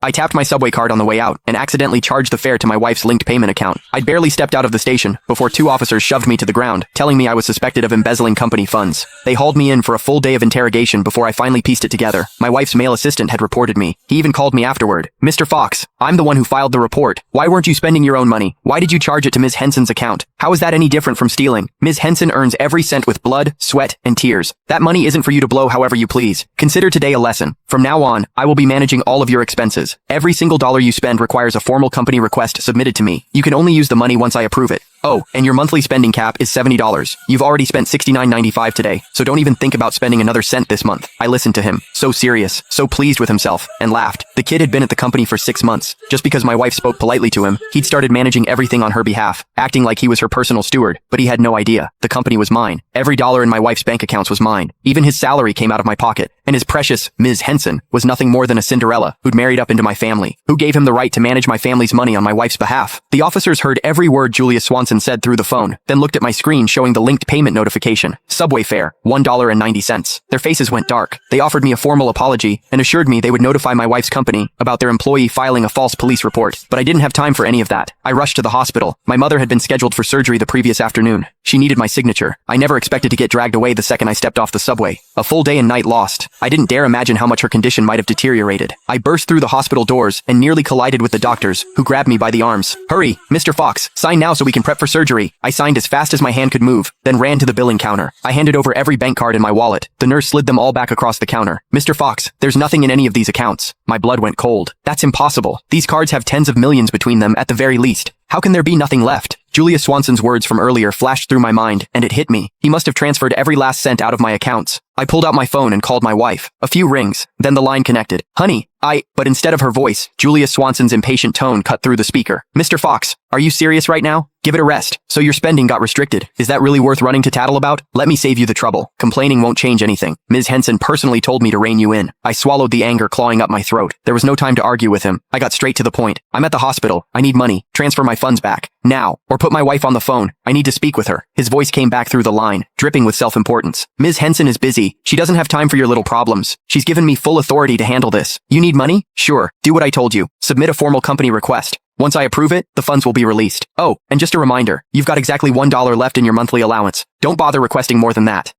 I tapped my subway card on the way out and accidentally charged the fare to my wife's linked payment account. I'd barely stepped out of the station before two officers shoved me to the ground, telling me I was suspected of embezzling company funds. They hauled me in for a full day of interrogation before I finally pieced it together. My wife's male assistant had reported me. He even called me afterward. "Mr. Fox, I'm the one who filed the report. Why weren't you spending your own money? Why did you charge it to Ms. Henson's account? How is that any different from stealing? Ms. Henson earns every cent with blood, sweat, and tears. That money isn't for you to blow however you please. Consider today a lesson. From now on, I will be managing all of your expenses. Every single dollar you spend requires a formal company request submitted to me. You can only use the money once I approve it. Oh, and your monthly spending cap is $70. You've already spent $69.95 today, so don't even think about spending another cent this month." I listened to him, so serious, so pleased with himself, and laughed. The kid had been at the company for 6 months. Just because my wife spoke politely to him, he'd started managing everything on her behalf, acting like he was her personal steward, but he had no idea. The company was mine. Every dollar in my wife's bank accounts was mine. Even his salary came out of my pocket, and his precious Ms. Henson was nothing more than a Cinderella who'd married up into my family. Who gave him the right to manage my family's money on my wife's behalf? The officers heard every word Julia Swanson said through the phone, then looked at my screen showing the linked payment notification. Subway fare, $1.90. Their faces went dark. They offered me a formal apology and assured me they would notify my wife's company about their employee filing a false police report. But I didn't have time for any of that. I rushed to the hospital. My mother had been scheduled for surgery the previous afternoon. She needed my signature. I never expected to get dragged away the second I stepped off the subway. A full day and night lost. I didn't dare imagine how much her condition might have deteriorated. I burst through the hospital doors and nearly collided with the doctors, who grabbed me by the arms. "Hurry, Mr. Fox, sign now so we can prep for surgery." I signed as fast as my hand could move, then ran to the billing counter. I handed over every bank card in my wallet. The nurse slid them all back across the counter. "Mr. Fox, there's nothing in any of these accounts." My blood went cold. That's impossible. These cards have tens of millions between them at the very least. How can there be nothing left? Julia Swanson's words from earlier flashed through my mind, and it hit me. He must have transferred every last cent out of my accounts. I pulled out my phone and called my wife. A few rings, then the line connected. "Honey, But instead of her voice, Julia Swanson's impatient tone cut through the speaker. "Mr. Fox, are you serious right now? Give it a rest. So your spending got restricted. Is that really worth running to tattle about? Let me save you the trouble. Complaining won't change anything. Ms. Henson personally told me to rein you in." I swallowed the anger clawing up my throat. There was no time to argue with him. I got straight to the point. "I'm at the hospital. I need money. Transfer my funds back. Now. Or put my wife on the phone. I need to speak with her." His voice came back through the line, dripping with self-importance. "Ms. Henson is busy. She doesn't have time for your little problems. She's given me full authority to handle this. You need money? Sure. Do what I told you. Submit a formal company request. Once I approve it, the funds will be released. Oh, and just a reminder, you've got exactly $1 left in your monthly allowance. Don't bother requesting more than that."